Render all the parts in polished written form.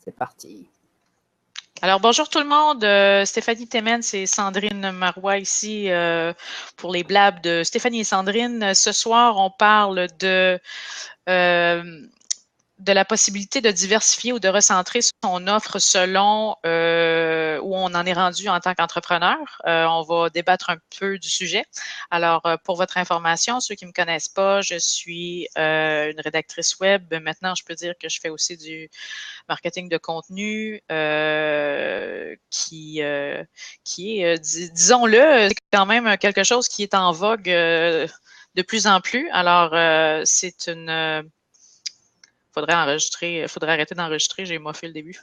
C'est parti. Alors, bonjour tout le monde. Stéphanie Temens et Sandrine Marois ici pour les blabs de Stéphanie et Sandrine. Ce soir, on parle de la possibilité de diversifier ou de recentrer son offre selon où on en est rendu en tant qu'entrepreneur. On va débattre un peu du sujet. Alors, pour votre information, ceux qui me connaissent pas, je suis une rédactrice web. Maintenant, je peux dire que je fais aussi du marketing de contenu qui est, disons-le, c'est quand même quelque chose qui est en vogue de plus en plus. Alors, c'est une... faudrait arrêter d'enregistrer, j'ai moffé le début.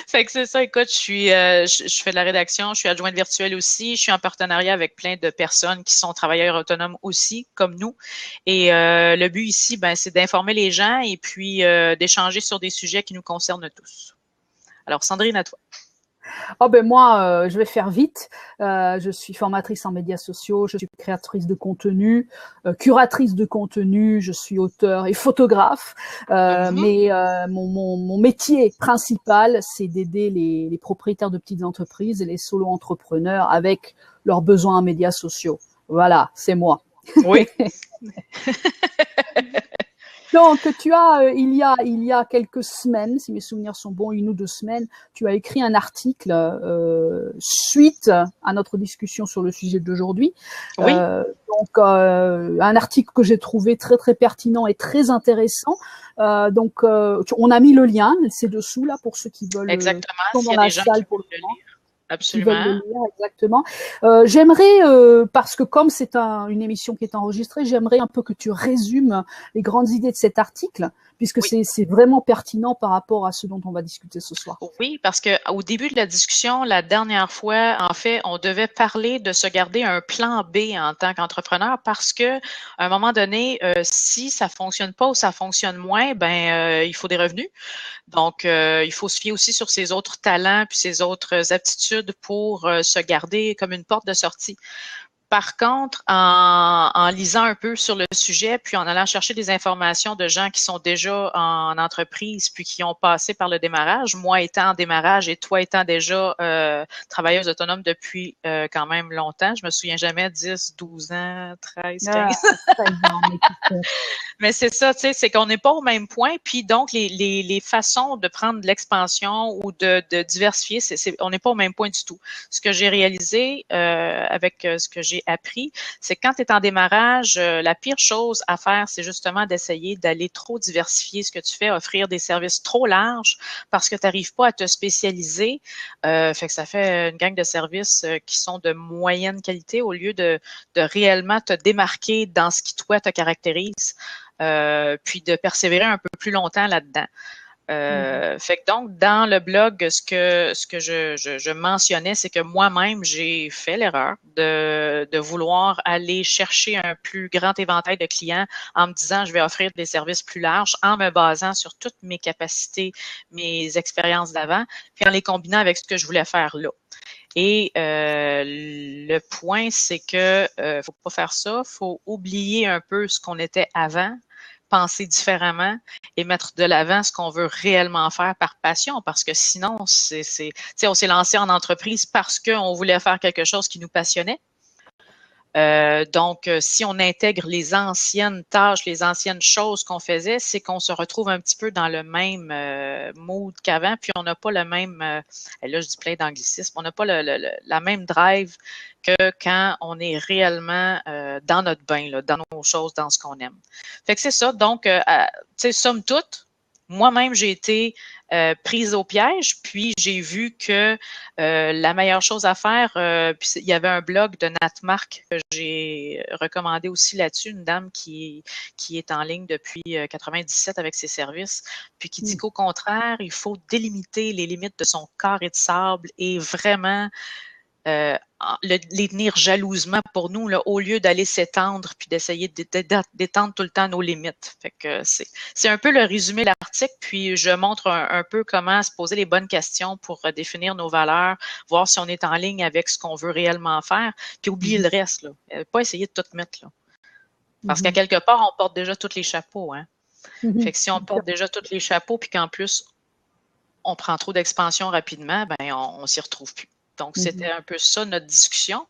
Fait que c'est ça, écoute, je fais de la rédaction, je suis adjointe virtuelle aussi, je suis en partenariat avec plein de personnes qui sont travailleurs autonomes aussi, comme nous. Et le but ici, c'est d'informer les gens et puis d'échanger sur des sujets qui nous concernent tous. Alors, Sandrine, à toi. Oh ben moi, je vais faire vite. Je suis formatrice en médias sociaux, je suis créatrice de contenu, curatrice de contenu, je suis auteur et photographe. Mais mon métier principal, c'est d'aider les propriétaires de petites entreprises et les solo-entrepreneurs avec leurs besoins en médias sociaux. Voilà, c'est moi. Oui. Donc, tu as, il y a quelques semaines, si mes souvenirs sont bons, 1 ou 2 semaines, tu as écrit un article suite à notre discussion sur le sujet d'aujourd'hui. Oui. Un article que j'ai trouvé très très pertinent et très intéressant. On a mis le lien, c'est dessous là pour ceux qui veulent. Exactement. Sont dans la salle pour le moment. Absolument. Qui veulent le lire, exactement. J'aimerais, parce que comme c'est une émission qui est enregistrée, j'aimerais un peu que tu résumes les grandes idées de cet article, puisque c'est vraiment pertinent par rapport à ce dont on va discuter ce soir. Oui, parce que au début de la discussion, la dernière fois, en fait, on devait parler de se garder un plan B en tant qu'entrepreneur parce que à un moment donné, si ça fonctionne pas ou ça fonctionne moins, il faut des revenus. Donc, il faut se fier aussi sur ses autres talents puis ses autres aptitudes pour se garder comme une porte de sortie. Par contre, en lisant un peu sur le sujet, puis en allant chercher des informations de gens qui sont déjà en entreprise, puis qui ont passé par le démarrage, moi étant en démarrage et toi étant déjà travailleuse autonome depuis quand même longtemps, je me souviens jamais, 10, 12 ans, 13, 15. Mais c'est ça, tu sais, c'est qu'on n'est pas au même point, puis donc les façons de prendre de l'expansion ou de diversifier, on n'est pas au même point du tout. Ce que j'ai réalisé avec ce que j'ai appris, c'est que quand tu es en démarrage, la pire chose à faire, c'est justement d'essayer d'aller trop diversifier ce que tu fais, offrir des services trop larges parce que tu n'arrives pas à te spécialiser. Fait que ça fait une gang de services qui sont de moyenne qualité au lieu de réellement te démarquer dans ce qui, toi, te caractérise, puis de persévérer un peu plus longtemps là-dedans. Fait que donc, dans le blog, ce que je mentionnais, c'est que moi-même, j'ai fait l'erreur de vouloir aller chercher un plus grand éventail de clients en me disant je vais offrir des services plus larges en me basant sur toutes mes capacités, mes expériences d'avant, puis en les combinant avec ce que je voulais faire là. Et le point, c'est que faut pas faire ça, faut oublier un peu ce qu'on était avant, penser différemment et mettre de l'avant ce qu'on veut réellement faire par passion, parce que sinon, on s'est lancé en entreprise parce qu'on voulait faire quelque chose qui nous passionnait. Donc, si on intègre les anciennes tâches, les anciennes choses qu'on faisait, c'est qu'on se retrouve un petit peu dans le même mood qu'avant, puis on n'a pas le même, là je dis plein d'anglicismes, on n'a pas la même drive que quand on est réellement dans notre bain, là, dans nos choses, dans ce qu'on aime. Fait que c'est ça, donc, tu sais, somme toute, moi-même, j'ai été prise au piège, puis j'ai vu que la meilleure chose à faire, puis il y avait un blog de Nat Mark que j'ai recommandé aussi là-dessus, une dame qui est en ligne depuis 97 avec ses services, puis qui dit qu'au contraire, il faut délimiter les limites de son carré de sable et vraiment les tenir jalousement pour nous, là, au lieu d'aller s'étendre puis d'essayer d'étendre tout le temps nos limites. Fait que c'est un peu le résumé de l'article, puis je montre un peu comment se poser les bonnes questions pour définir nos valeurs, voir si on est en ligne avec ce qu'on veut réellement faire, puis oublier le reste, là. Pas essayer de tout mettre, là. Parce qu'à quelque part, on porte déjà tous les chapeaux, hein. Fait que si on porte déjà tous les chapeaux, puis qu'en plus, on prend trop d'expansion rapidement, ben on s'y retrouve plus. Donc, c'était un peu ça notre discussion.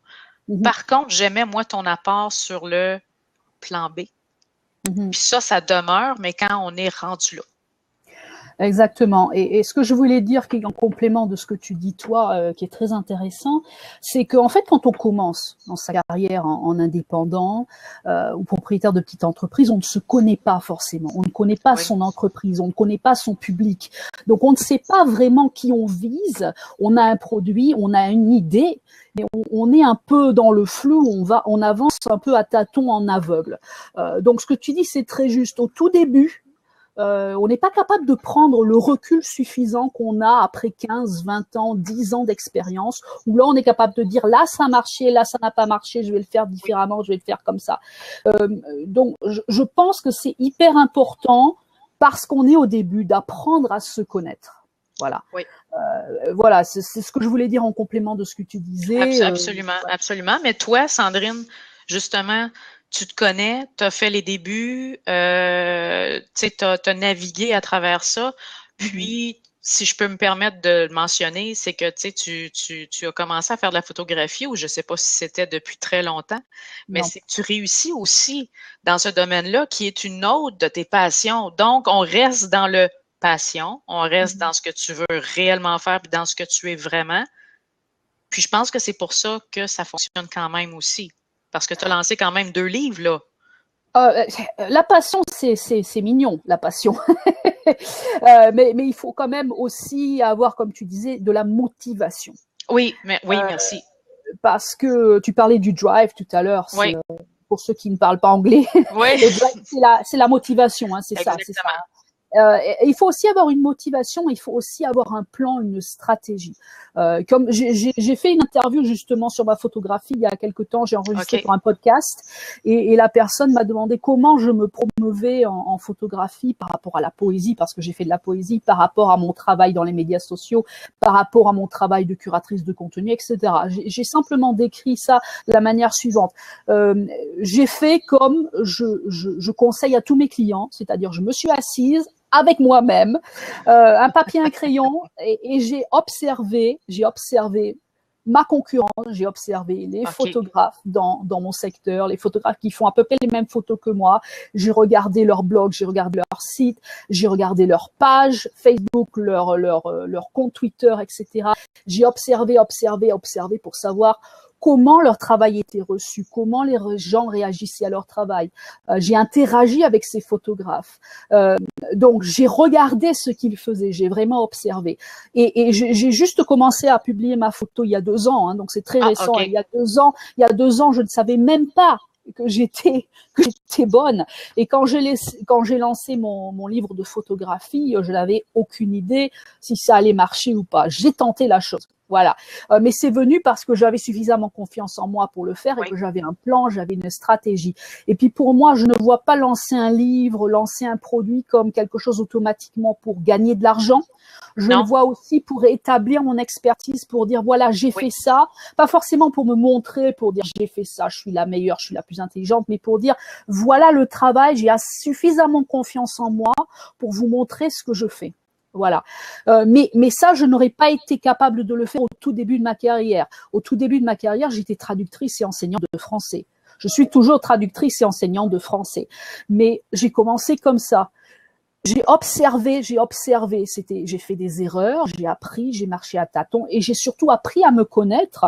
Par contre, j'aimais, moi, ton apport sur le plan B. Puis ça demeure, mais quand on est rendu là. Exactement. Et ce que je voulais dire, qui est en complément de ce que tu dis toi, qui est très intéressant, c'est qu'en fait, quand on commence dans sa carrière en indépendant ou propriétaire de petite entreprise, on ne se connaît pas forcément. On ne connaît pas son entreprise, on ne connaît pas son public. Donc, on ne sait pas vraiment qui on vise. On a un produit, on a une idée, mais on est un peu dans le flou. On avance un peu à tâtons, en aveugle. Donc, ce que tu dis, c'est très juste. Au tout début, on n'est pas capable de prendre le recul suffisant qu'on a après 15, 20 ans, 10 ans d'expérience, où là, on est capable de dire, là, ça a marché, là, ça n'a pas marché, je vais le faire différemment, je vais le faire comme ça. Donc, je pense que c'est hyper important, parce qu'on est au début, d'apprendre à se connaître. Voilà. Oui. Voilà, c'est ce que je voulais dire en complément de ce que tu disais. Absolument, absolument. Mais toi, Sandrine, justement, tu te connais, tu as fait les débuts, tu as navigué à travers ça. Puis, si je peux me permettre de le mentionner, c'est que tu as commencé à faire de la photographie, ou je ne sais pas si c'était depuis très longtemps, mais c'est que tu réussis aussi dans ce domaine-là, qui est une autre de tes passions. Donc, on reste dans le passion, on reste dans ce que tu veux réellement faire, puis dans ce que tu es vraiment. Puis je pense que c'est pour ça que ça fonctionne quand même aussi. Parce que tu as lancé quand même 2 livres, là. La passion, c'est mignon, la passion. Mais il faut quand même aussi avoir, comme tu disais, de la motivation. Oui, merci. Parce que tu parlais du drive tout à l'heure. Oui. Pour ceux qui ne parlent pas anglais, oui. c'est la motivation, hein, c'est ça. Il faut aussi avoir une motivation, il faut aussi avoir un plan, une stratégie. Comme j'ai fait une interview justement sur ma photographie il y a quelque temps, j'ai enregistré pour un podcast, et la personne m'a demandé comment je me promouvais en photographie par rapport à la poésie, parce que j'ai fait de la poésie, par rapport à mon travail dans les médias sociaux, par rapport à mon travail de curatrice de contenu, etc. J'ai simplement décrit ça de la manière suivante. J'ai fait comme je conseille à tous mes clients, c'est-à-dire je me suis assise avec moi-même, un papier, un crayon, et j'ai observé ma concurrence, j'ai observé les photographes dans mon secteur, les photographes qui font à peu près les mêmes photos que moi. J'ai regardé leur blog, j'ai regardé leur site, j'ai regardé leur page Facebook, leur compte Twitter, etc. J'ai observé pour savoir comment leur travail était reçu, comment les gens réagissaient à leur travail. J'ai interagi avec ces photographes. Donc, j'ai regardé ce qu'ils faisaient, j'ai vraiment observé. Et j'ai juste commencé à publier ma photo il y a 2 ans, hein, donc c'est très récent. Il y a 2 ans, je ne savais même pas que j'étais bonne. Et quand j'ai lancé mon livre de photographie, je n'avais aucune idée si ça allait marcher ou pas. J'ai tenté la chose. Voilà. Mais c'est venu parce que j'avais suffisamment confiance en moi pour le faire, et que j'avais un plan, j'avais une stratégie. Et puis pour moi, je ne vois pas lancer un livre, lancer un produit comme quelque chose automatiquement pour gagner de l'argent. Je le vois aussi pour établir mon expertise, pour dire voilà, j'ai fait ça, pas forcément pour me montrer, pour dire j'ai fait ça, je suis la meilleure, je suis la plus intelligente, mais pour dire voilà le travail, j'ai suffisamment confiance en moi pour vous montrer ce que je fais. Voilà. Mais ça, je n'aurais pas été capable de le faire au tout début de ma carrière. Au tout début de ma carrière, j'étais traductrice et enseignante de français. Je suis toujours traductrice et enseignante de français. Mais j'ai commencé comme ça. J'ai observé, j'ai fait des erreurs, j'ai appris, j'ai marché à tâtons, et j'ai surtout appris à me connaître.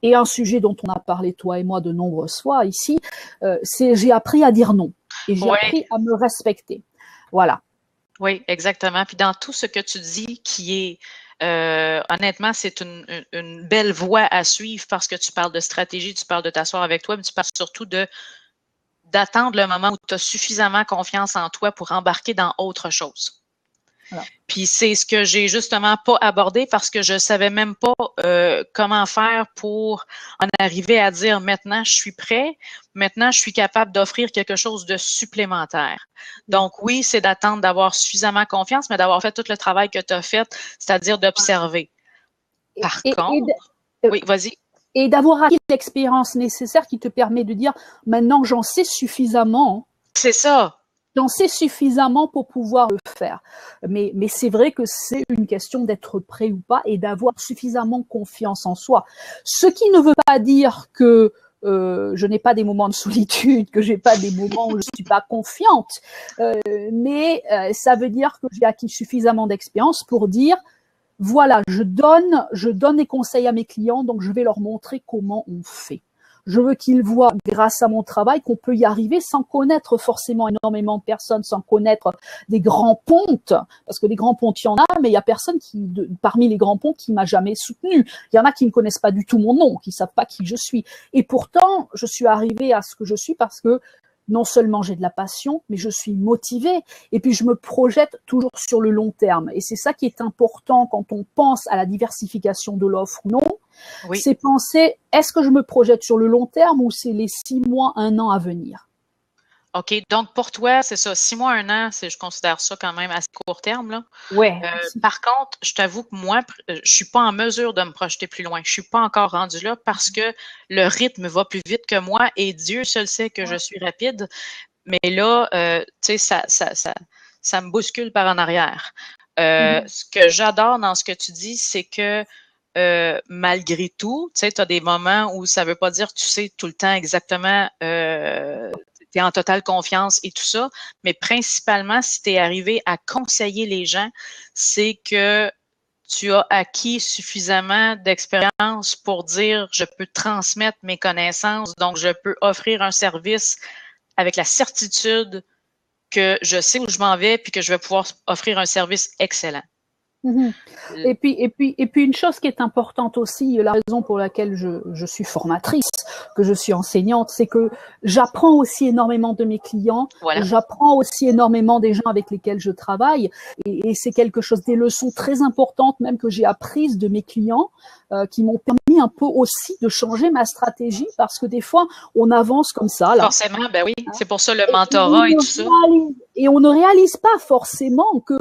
Et un sujet dont on a parlé, toi et moi, de nombreuses fois ici, c'est j'ai appris à dire non. Et j'ai appris à me respecter. Voilà. Oui, exactement. Puis dans tout ce que tu dis, qui est, honnêtement, c'est une belle voie à suivre, parce que tu parles de stratégie, tu parles de t'asseoir avec toi, mais tu parles surtout d'attendre le moment où tu as suffisamment confiance en toi pour embarquer dans autre chose. Voilà. Puis c'est ce que j'ai justement pas abordé, parce que je savais même pas comment faire pour en arriver à dire maintenant je suis prêt, maintenant je suis capable d'offrir quelque chose de supplémentaire. Donc oui, c'est d'attendre d'avoir suffisamment confiance, mais d'avoir fait tout le travail que tu as fait, c'est-à-dire d'observer. Par contre, oui, vas-y. Et d'avoir acquis l'expérience nécessaire qui te permet de dire maintenant j'en sais suffisamment. C'est ça. J'en sais suffisamment pour pouvoir le faire. Mais c'est vrai que c'est une question d'être prêt ou pas et d'avoir suffisamment confiance en soi. Ce qui ne veut pas dire que je n'ai pas des moments de solitude, que j'ai pas des moments où je suis pas confiante, mais ça veut dire que j'ai acquis suffisamment d'expérience pour dire voilà, je donne des conseils à mes clients, donc je vais leur montrer comment on fait. Je veux qu'ils voient, grâce à mon travail, qu'on peut y arriver sans connaître forcément énormément de personnes, sans connaître des grands pontes, parce que des grands pontes, il y en a, mais il y a personne parmi les grands pontes qui m'a jamais soutenu. Il y en a qui ne connaissent pas du tout mon nom, qui savent pas qui je suis. Et pourtant, je suis arrivée à ce que je suis parce que non seulement j'ai de la passion, mais je suis motivée. Et puis, je me projette toujours sur le long terme. Et c'est ça qui est important quand on pense à la diversification de l'offre ou non. Oui. C'est penser, est-ce que je me projette sur le long terme ou c'est les 6 mois, 1 an à venir? OK. Donc, pour toi, c'est ça. 6 mois, 1 an, je considère ça quand même assez court terme, là. Ouais. Par contre, je t'avoue que moi, je suis pas en mesure de me projeter plus loin. Je suis pas encore rendue là parce que le rythme va plus vite que moi et Dieu seul sait que je suis rapide. Mais là, tu sais, ça me bouscule par en arrière. Ce que j'adore dans ce que tu dis, c'est que malgré tout, tu sais, tu as des moments où ça veut pas dire que tu sais tout le temps exactement tu es en totale confiance et tout ça, mais principalement, si tu es arrivé à conseiller les gens, c'est que tu as acquis suffisamment d'expérience pour dire je peux transmettre mes connaissances, donc je peux offrir un service avec la certitude que je sais où je m'en vais puis que je vais pouvoir offrir un service excellent. Et puis une chose qui est importante aussi, la raison pour laquelle je suis formatrice, que je suis enseignante, c'est que j'apprends aussi énormément de mes clients, voilà. J'apprends aussi énormément des gens avec lesquels je travaille, et c'est quelque chose, des leçons très importantes même que j'ai apprises de mes clients, qui m'ont permis un peu aussi de changer ma stratégie, parce que des fois on avance comme ça. Là. Forcément, ben oui, c'est pour ça le mentorat et tout ça. Et on ne réalise pas forcément que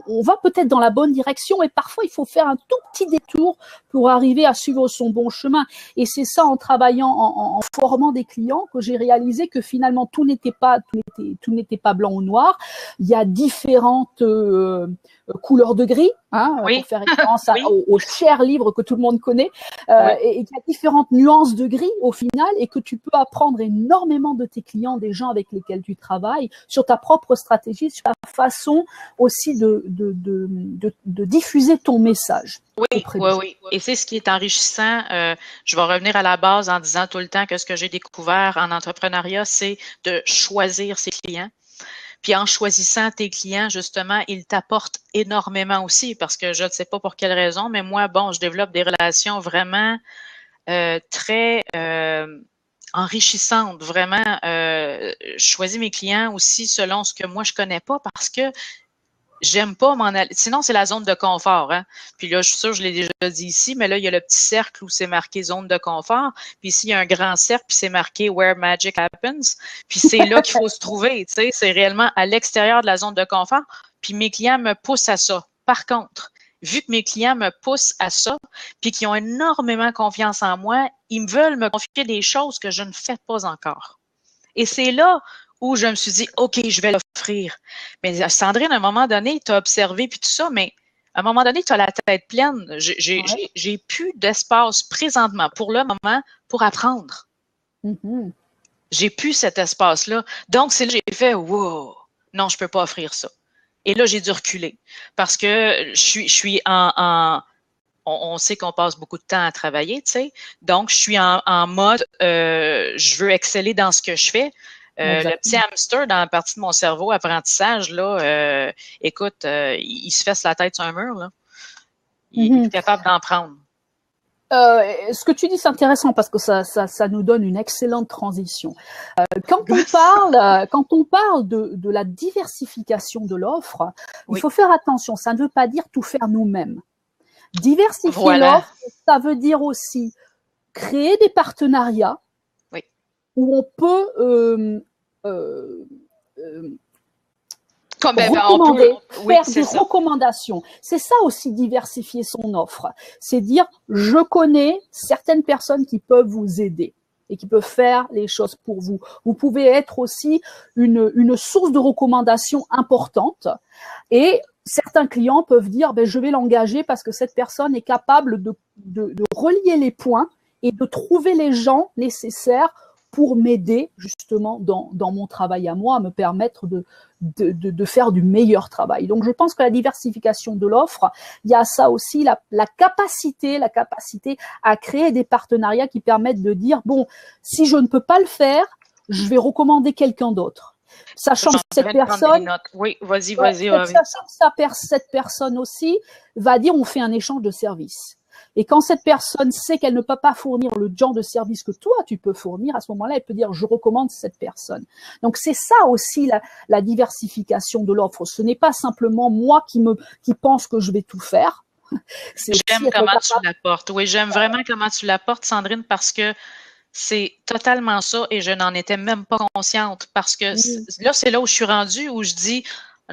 on va peut-être dans la bonne direction, mais parfois il faut faire un tout petit détour pour arriver à suivre son bon chemin. Et c'est ça, en travaillant, en formant des clients, que j'ai réalisé que finalement tout n'était pas blanc ou noir. Il y a différentes couleurs de gris, hein, oui. Pour faire référence oui. au cher livre que tout le monde connaît, oui. Et qu'il y a différentes nuances de gris au final, et que tu peux apprendre énormément de tes clients, des gens avec lesquels tu travailles, sur ta propre stratégie, sur la façon aussi de diffuser ton message. Oui, oui. Et c'est ce qui est enrichissant. Je vais revenir à la base en disant tout le temps que ce que j'ai découvert en entrepreneuriat, c'est de choisir ses clients. Puis en choisissant tes clients, justement, ils t'apportent énormément aussi, parce que je ne sais pas pour quelle raison, mais moi, bon, je développe des relations vraiment très enrichissantes, vraiment. Je choisis mes clients aussi selon ce que moi je connais pas, parce que j'aime pas m'en aller. Sinon, c'est la zone de confort. Hein? Puis là, je suis sûre, je l'ai déjà dit ici, mais là, il y a le petit cercle où c'est marqué zone de confort. Puis ici, il y a un grand cercle, puis c'est marqué Where Magic Happens. Puis c'est là qu'il faut se trouver. Tu sais, c'est réellement à l'extérieur de la zone de confort. Puis mes clients me poussent à ça. Par contre, vu que mes clients me poussent à ça, puis qu'ils ont énormément confiance en moi, ils me veulent me confier des choses que je ne fais pas encore. Et c'est là où je me suis dit, OK, je vais l'offrir. Mais Sandrine, à un moment donné, tu as observé puis tout ça, mais à un moment donné, tu as la tête pleine. J'ai plus d'espace présentement, pour le moment, pour apprendre. J'ai plus cet espace-là. Donc, c'est là que j'ai fait, wow, non, je peux pas offrir ça. Et là, j'ai dû reculer parce que je suis on sait qu'on passe beaucoup de temps à travailler, tu sais. Donc, je suis en mode, je veux exceller dans ce que je fais. Le petit hamster dans la partie de mon cerveau, apprentissage, là, écoute, il se fesse la tête sur un mur, là. Il est capable d'en prendre. Ce que tu dis, c'est intéressant parce que ça nous donne une excellente transition. Quand on parle de la diversification de l'offre, il faut faire attention. Ça ne veut pas dire tout faire nous-mêmes. Diversifier l'offre, ça veut dire aussi créer des partenariats où on peut recommander, faire des recommandations. C'est ça aussi, diversifier son offre. C'est dire, je connais certaines personnes qui peuvent vous aider. et qui peut faire les choses pour vous. Vous pouvez être aussi une source de recommandation importante et certains clients peuvent dire je vais l'engager parce que cette personne est capable de relier les points et de trouver les gens nécessaires pour m'aider justement dans mon travail à moi, à me permettre de faire du meilleur travail. Donc je pense que la diversification de l'offre, il y a ça aussi, la capacité à créer des partenariats qui permettent de dire si je ne peux pas le faire, je vais recommander quelqu'un d'autre. Sachant que cette personne, oui, vas-y. Sachant que cette personne aussi va dire on fait un échange de services. Et quand cette personne sait qu'elle ne peut pas fournir le genre de service que toi tu peux fournir, à ce moment-là, elle peut dire je recommande cette personne. Donc c'est ça aussi la diversification de l'offre. Ce n'est pas simplement moi qui pense que je vais tout faire. J'aime comment tu l'apportes. Oui, j'aime vraiment comment tu l'apportes, Sandrine, parce que c'est totalement ça et je n'en étais même pas consciente parce que là, c'est là où je suis rendue, où je dis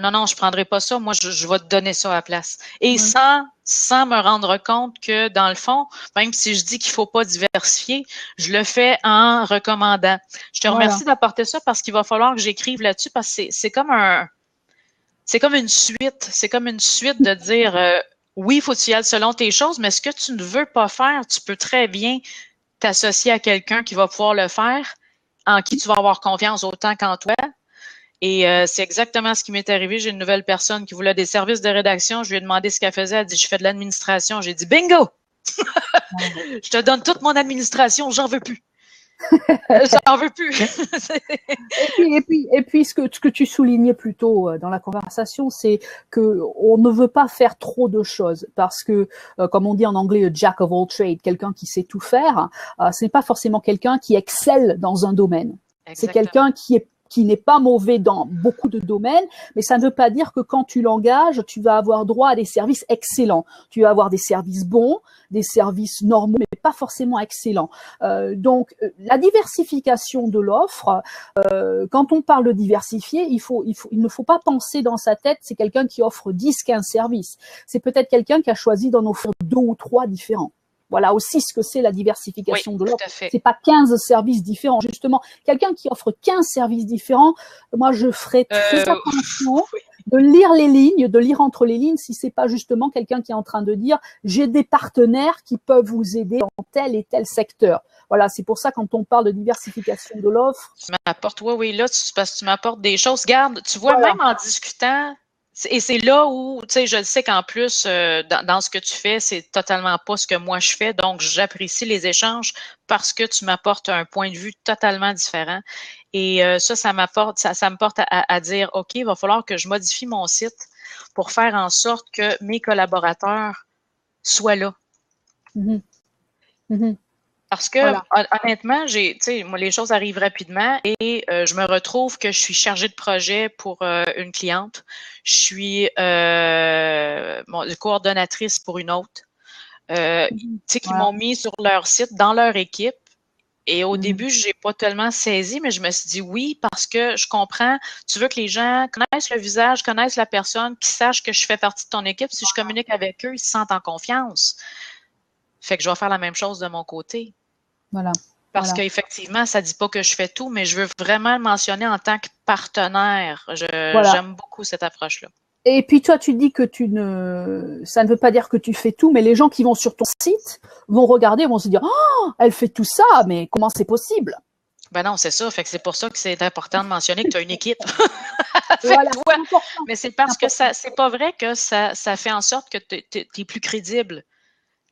non, je prendrai pas ça, moi, je vais te donner ça à la place. Et sans me rendre compte que, dans le fond, même si je dis qu'il faut pas diversifier, je le fais en recommandant. Je te remercie d'apporter ça parce qu'il va falloir que j'écrive là-dessus parce que c'est comme une suite. C'est comme une suite de dire oui, il faut que tu y ailles selon tes choses, mais ce que tu ne veux pas faire, tu peux très bien t'associer à quelqu'un qui va pouvoir le faire, en qui tu vas avoir confiance autant qu'en toi. Et c'est exactement ce qui m'est arrivé. J'ai une nouvelle personne qui voulait des services de rédaction. Je lui ai demandé ce qu'elle faisait. Elle dit, je fais de l'administration. J'ai dit, bingo! Je te donne toute mon administration. J'en veux plus. J'en veux plus. et puis ce que tu soulignais plus tôt dans la conversation, c'est que on ne veut pas faire trop de choses parce que, comme on dit en anglais, a jack of all trades, quelqu'un qui sait tout faire, ce n'est pas forcément quelqu'un qui excelle dans un domaine. Exactement. C'est quelqu'un qui n'est pas mauvais dans beaucoup de domaines, mais ça ne veut pas dire que quand tu l'engages, tu vas avoir droit à des services excellents. Tu vas avoir des services bons, des services normaux, mais pas forcément excellents. Donc, la diversification de l'offre, quand on parle de diversifier, il ne faut pas penser dans sa tête, c'est quelqu'un qui offre 10, 15 services. C'est peut-être quelqu'un qui a choisi d'en offrir 2 ou 3 différents. Voilà aussi ce que c'est la diversification de l'offre. C'est pas 15 services différents. Justement, quelqu'un qui offre 15 services différents, moi, je ferais très attention de lire les lignes, de lire entre les lignes si c'est pas justement quelqu'un qui est en train de dire j'ai des partenaires qui peuvent vous aider dans tel et tel secteur. Voilà, c'est pour ça quand on parle de diversification de l'offre. Tu m'apportes, là, parce que tu m'apportes des choses. Garde, tu vois, même en discutant, et c'est là où, tu sais, je sais qu'en plus, dans ce que tu fais, c'est totalement pas ce que moi je fais. Donc, j'apprécie les échanges parce que tu m'apportes un point de vue totalement différent. Et ça me porte à dire, OK, il va falloir que je modifie mon site pour faire en sorte que mes collaborateurs soient là. Parce que, honnêtement, moi, les choses arrivent rapidement et je me retrouve que je suis chargée de projet pour une cliente. Je suis coordonnatrice pour une autre. Qui m'ont mis sur leur site, dans leur équipe. Et au début, je n'ai pas tellement saisi, mais je me suis dit oui, parce que je comprends. Tu veux que les gens connaissent le visage, connaissent la personne, qu'ils sachent que je fais partie de ton équipe. Si je communique avec eux, ils se sentent en confiance. Fait que je vais faire la même chose de mon côté. Voilà. Parce qu'effectivement, ça ne dit pas que je fais tout, mais je veux vraiment le mentionner en tant que partenaire. J'aime beaucoup cette approche-là. Et puis toi, tu dis que ça ne veut pas dire que tu fais tout, mais les gens qui vont sur ton site vont regarder, vont se dire, oh, elle fait tout ça, mais comment c'est possible? Ben non, c'est ça. Fait que c'est pour ça que c'est important de mentionner que tu as une équipe. Mais c'est parce que c'est pas vrai que ça fait en sorte que tu es plus crédible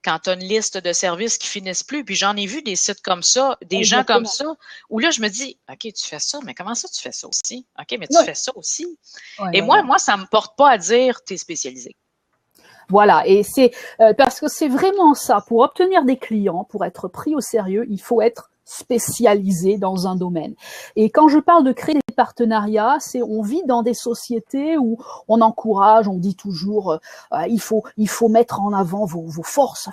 quand tu as une liste de services qui finissent plus. Puis j'en ai vu des sites comme ça, des gens comme ça, où là, je me dis, OK, tu fais ça, mais comment ça tu fais ça aussi? OK, mais tu fais ça aussi. Et moi, ça me porte pas à dire tu es spécialisé. Voilà, et c'est parce que c'est vraiment ça. Pour obtenir des clients, pour être pris au sérieux, il faut être spécialisé dans un domaine. Et quand je parle de créer des partenariats, on vit dans des sociétés où on encourage, on dit toujours il faut mettre en avant vos forces.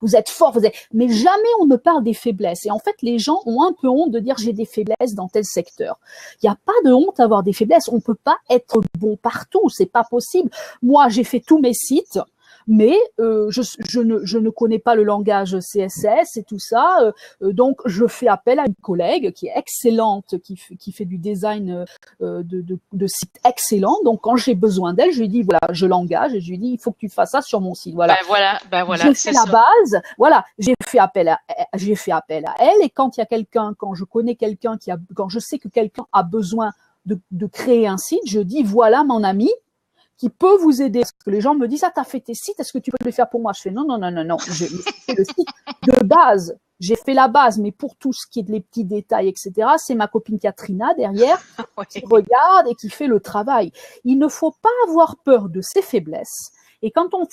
Vous êtes fort, mais jamais on ne parle des faiblesses. Et en fait, les gens ont un peu honte de dire j'ai des faiblesses dans tel secteur. Il n'y a pas de honte à avoir des faiblesses. On peut pas être bon partout, c'est pas possible. Moi, j'ai fait tous mes sites. mais je ne connais pas le langage CSS et tout ça, donc je fais appel à une collègue qui est excellente, qui fait du design de sites excellents. Donc quand j'ai besoin d'elle, je lui dis voilà, je l'engage et je lui dis il faut que tu fasses ça sur mon site. Voilà. Ben voilà, J'ai fait la base. Voilà, j'ai fait appel à elle, et quand il y a quelqu'un, quand je connais quelqu'un quand je sais que quelqu'un a besoin de créer un site, je dis voilà mon ami qui peut vous aider. Parce que les gens me disent ah t'as fait tes sites, est-ce que tu peux le faire pour moi? Je fais non, j'ai fait le site de base. J'ai fait la base, mais pour tout ce qui est les petits détails, etc., c'est ma copine Katrina derrière qui regarde et qui fait le travail. Il ne faut pas avoir peur de ses faiblesses. Et quand on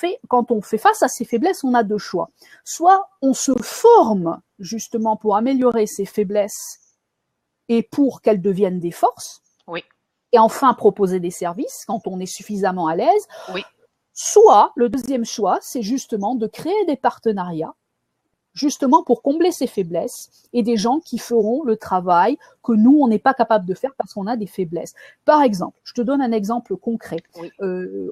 fait face à ces faiblesses, on a deux choix. Soit on se forme justement pour améliorer ces faiblesses et pour qu'elles deviennent des forces. Oui. Et enfin proposer des services quand on est suffisamment à l'aise. Oui. Soit, le deuxième choix, c'est justement de créer des partenariats justement pour combler ces faiblesses et des gens qui feront le travail que nous, on n'est pas capable de faire parce qu'on a des faiblesses. Par exemple, je te donne un exemple concret. Oui.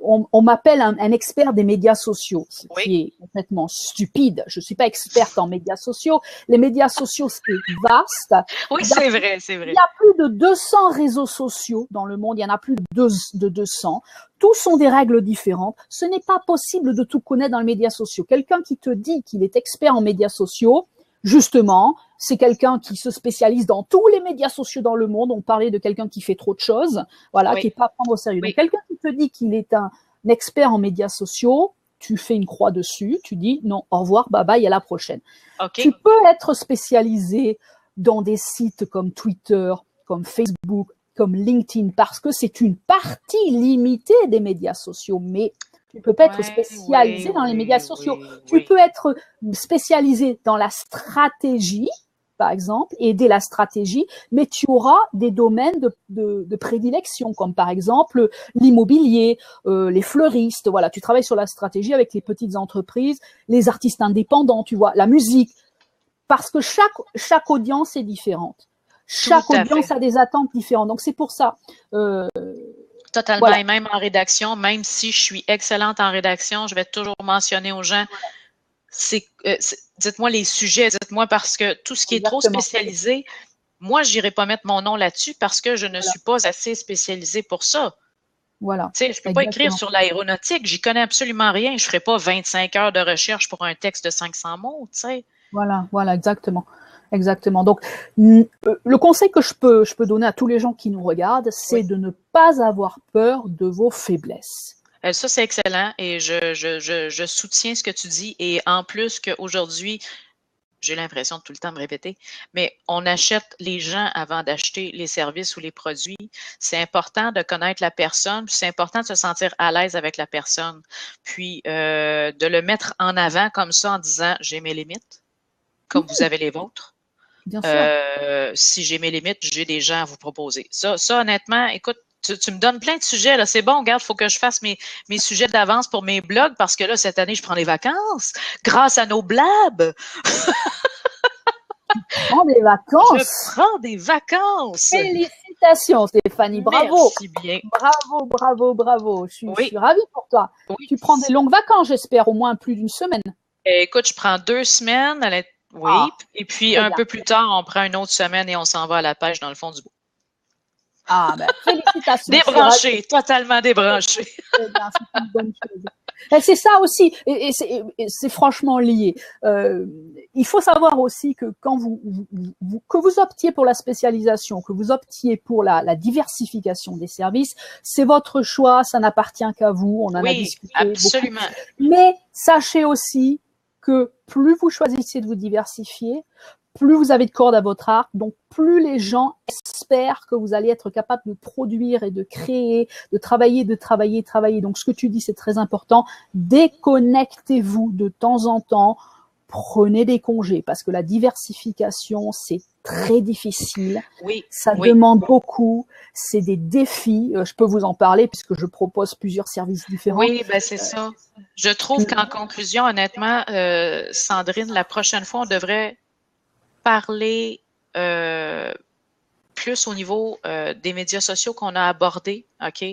On m'appelle un expert des médias sociaux, ce Oui. qui est complètement stupide. Je suis pas experte en médias sociaux. Les médias sociaux, c'est vaste. Oui, c'est vrai, c'est vrai. Il y a plus de 200 réseaux sociaux dans le monde. Il y en a plus de 200. Tous ont des règles différentes. Ce n'est pas possible de tout connaître dans les médias sociaux. Quelqu'un qui te dit qu'il est expert en médias sociaux, justement, c'est quelqu'un qui se spécialise dans tous les médias sociaux dans le monde. On parlait de quelqu'un qui fait trop de choses, voilà, qui est pas à prendre au sérieux. Donc, quelqu'un qui te dit qu'il est un expert en médias sociaux, tu fais une croix dessus, tu dis non, au revoir, bye bye, à la prochaine. Okay. Tu peux être spécialisé dans des sites comme Twitter, comme Facebook, comme LinkedIn, parce que c'est une partie limitée des médias sociaux, mais tu peux pas être spécialisé dans les médias sociaux. Tu peux être spécialisé dans la stratégie, par exemple, aider la stratégie, mais tu auras des domaines de prédilection, comme par exemple l'immobilier, les fleuristes, voilà, tu travailles sur la stratégie avec les petites entreprises, les artistes indépendants, tu vois, la musique, parce que chaque audience est différente. Chaque audience a des attentes différentes. Donc, c'est pour ça. Totalement. Voilà. Et même en rédaction, même si je suis excellente en rédaction, je vais toujours mentionner aux gens, dites-moi les sujets, dites-moi parce que tout ce qui est trop spécialisé, moi, je n'irai pas mettre mon nom là-dessus parce que je ne suis pas assez spécialisée pour ça. Voilà. Tu sais, je ne peux pas écrire sur l'aéronautique, j'y connais absolument rien. Je ne ferai pas 25 heures de recherche pour un texte de 500 mots, tu sais. Voilà, exactement. Exactement. Donc, le conseil que je peux donner à tous les gens qui nous regardent, c'est de ne pas avoir peur de vos faiblesses. Ça, c'est excellent et je soutiens ce que tu dis. Et en plus qu'aujourd'hui, j'ai l'impression de tout le temps me répéter, mais on achète les gens avant d'acheter les services ou les produits. C'est important de connaître la personne, puis c'est important de se sentir à l'aise avec la personne, puis de le mettre en avant comme ça en disant « j'ai mes limites », comme vous avez les vôtres. Bien sûr. Si j'ai mes limites, j'ai des gens à vous proposer. Ça honnêtement, écoute, tu me donnes plein de sujets, là. C'est bon, regarde, il faut que je fasse mes sujets d'avance pour mes blogs parce que là, cette année, je prends des vacances grâce à nos blabs. Tu prends des vacances. Je prends des vacances. Félicitations, Stéphanie. Bravo. Merci bien. Bravo. Je suis ravie pour toi. Oui. Tu prends des longues vacances, j'espère, au moins plus d'une semaine. Écoute, je prends 2 semaines. Et puis un peu plus tard, on prend une autre semaine et on s'en va à la pêche dans le fond du bois. Ah, ben, félicitations. Débranché, totalement débranché. C'est une bonne chose. C'est ça aussi, et c'est franchement lié. Il faut savoir aussi que quand que vous optiez pour la spécialisation, que vous optiez pour la diversification des services, c'est votre choix, ça n'appartient qu'à vous. On en a discuté absolument. Beaucoup. Mais sachez aussi que plus vous choisissez de vous diversifier, plus vous avez de cordes à votre arc, donc plus les gens espèrent que vous allez être capable de produire et de créer, de travailler. Donc ce que tu dis, c'est très important. Déconnectez-vous de temps en temps, prenez des congés, parce que la diversification, c'est très difficile. Ça demande beaucoup, c'est des défis. Je peux vous en parler puisque je propose plusieurs services différents. Oui, ben c'est ça. Je trouve qu'en conclusion, honnêtement, Sandrine, la prochaine fois, on devrait parler plus au niveau des médias sociaux qu'on a abordés, OK?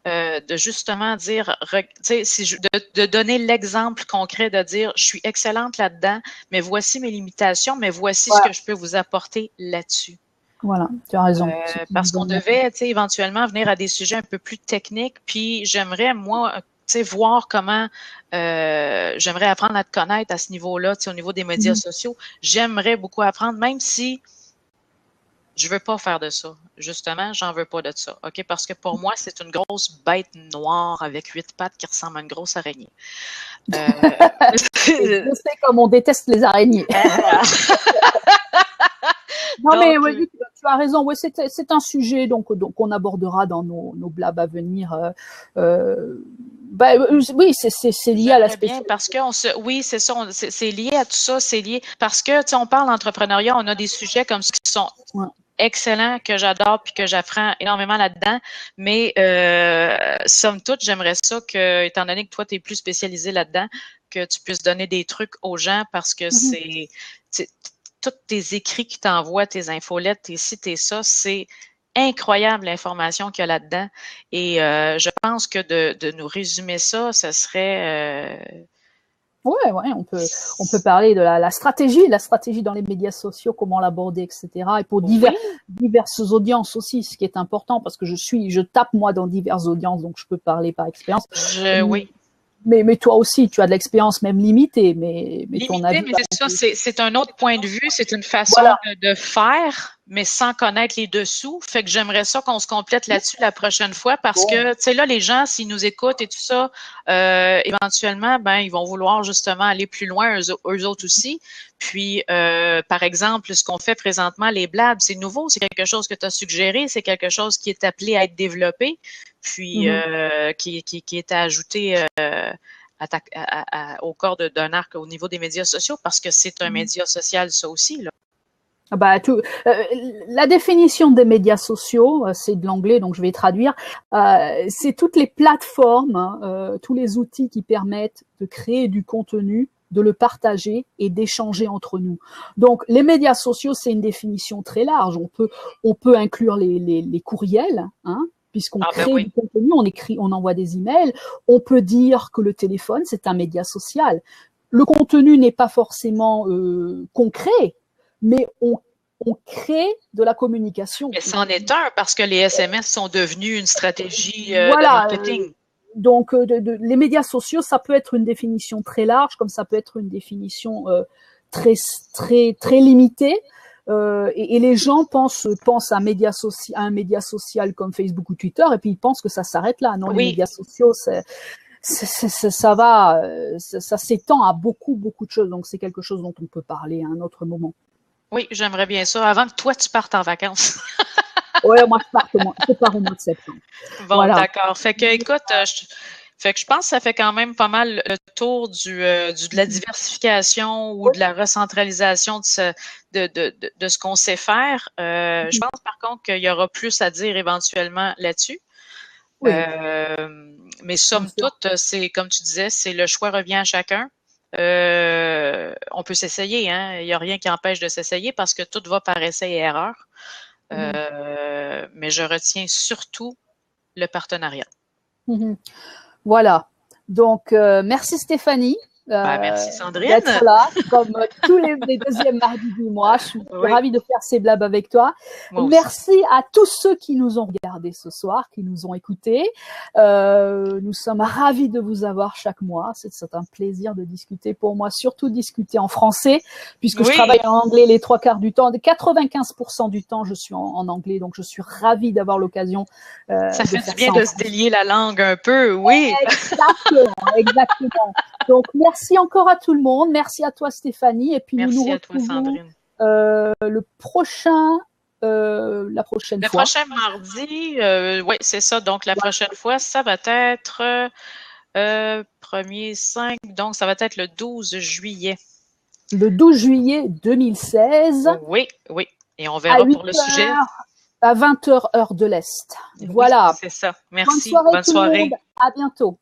de justement dire, de donner l'exemple concret, de dire, je suis excellente là-dedans, mais voici mes limitations, mais voici ce que je peux vous apporter là-dessus. Voilà, tu as raison. Parce qu'on devait, éventuellement venir à des sujets un peu plus techniques, puis j'aimerais, moi, voir comment j'aimerais apprendre à te connaître à ce niveau-là, au niveau des médias sociaux. J'aimerais beaucoup apprendre, même si je veux pas faire de ça. Justement, j'en veux pas de ça. OK? Parce que pour moi, c'est une grosse bête noire avec 8 pattes qui ressemble à une grosse araignée. Je sais comme on déteste les araignées. Non, donc, mais oui, tu as raison. Oui, c'est un sujet donc on abordera dans nos blabs à venir. Oui, c'est lié à la spécialité. Parce que oui, c'est ça. C'est lié à tout ça. C'est lié parce que on parle d'entrepreneuriat. On a des sujets comme ceux qui sont excellents, que j'adore puis que j'apprends énormément là-dedans. Mais somme toute, j'aimerais ça que, étant donné que toi, tu es plus spécialisé là-dedans, que tu puisses donner des trucs aux gens parce que c'est tous tes écrits qui t'envoient, tes infolettes, tes ci, tes ça, c'est incroyable l'information qu'il y a là-dedans. Et je pense que de nous résumer ça, ce serait... Ouais, on peut parler de la stratégie dans les médias sociaux, comment l'aborder, etc. Et pour diverses audiences aussi, ce qui est important, parce que je tape moi dans diverses audiences, donc je peux parler par expérience. Oui. Mais toi aussi, tu as de l'expérience même limitée, mais ton avis. Mais c'est ça, c'est un autre point de vue, c'est une façon de faire, mais sans connaître les dessous. Fait que j'aimerais ça qu'on se complète là-dessus la prochaine fois parce que, tu sais, là, les gens, s'ils nous écoutent et tout ça, éventuellement, ils vont vouloir justement aller plus loin, eux autres aussi. Puis, par exemple, ce qu'on fait présentement, les blabs, c'est nouveau, c'est quelque chose que tu as suggéré, c'est quelque chose qui est appelé à être développé, puis qui est à ajouter au corps d'un arc au niveau des médias sociaux, parce que c'est un média social, ça aussi, là. La définition des médias sociaux, c'est de l'anglais, donc je vais traduire. C'est toutes les plateformes, tous les outils qui permettent de créer du contenu, de le partager et d'échanger entre nous. Donc, les médias sociaux, c'est une définition très large. On peut inclure les courriels, puisqu'on crée du contenu, on écrit, on envoie des emails. On peut dire que le téléphone, c'est un média social. Le contenu n'est pas forcément concret, mais on crée de la communication. Mais c'en est un, parce que les SMS sont devenus une stratégie de marketing. Donc, les médias sociaux, ça peut être une définition très large, comme ça peut être une définition très limitée. Et les gens pensent à un média social comme Facebook ou Twitter, et puis ils pensent que ça s'arrête là. Non, les médias sociaux, ça s'étend à beaucoup de choses. Donc, c'est quelque chose dont on peut parler à un autre moment. Oui, j'aimerais bien ça. Avant que toi, tu partes en vacances. Ouais, moi, je pars au mois de septembre. Bon, voilà. D'accord. Fait que, écoute, je pense que ça fait quand même pas mal le tour de la diversification ou de la recentralisation de ce qu'on sait faire. Je pense, par contre, qu'il y aura plus à dire éventuellement là-dessus. Oui. Mais somme toute, c'est, comme tu disais, c'est le choix revient à chacun. On peut s'essayer, hein. Il n'y a rien qui empêche de s'essayer parce que tout va par essai et erreur. Mais je retiens surtout le partenariat. Voilà. Donc, merci Stéphanie. Merci Sandrine. D'être là, comme tous les deuxièmes mardis du mois. Je suis ravie de faire ces blabs avec toi. Merci à tous ceux qui nous ont regardés ce soir, qui nous ont écoutés. Nous sommes ravis de vous avoir chaque mois. C'est un plaisir de discuter pour moi, surtout discuter en français, puisque je travaille en anglais les 3/4 du temps. 95% du temps, je suis en anglais, donc je suis ravie d'avoir l'occasion. Ça fait du bien de se délier la langue un peu, oui. Exactement. Donc, merci encore à tout le monde. Merci à toi, Stéphanie. Et puis, merci nous retrouvons Sandrine. La prochaine fois. Le prochain mardi, oui, c'est ça. Donc, la prochaine fois, ça va être 1er 5. Donc, ça va être le 12 juillet. Le 12 juillet 2016. Oui. Et on verra pour le sujet. À 20h, heure de l'Est. Voilà. C'est ça. Merci. Bonne soirée. À bientôt.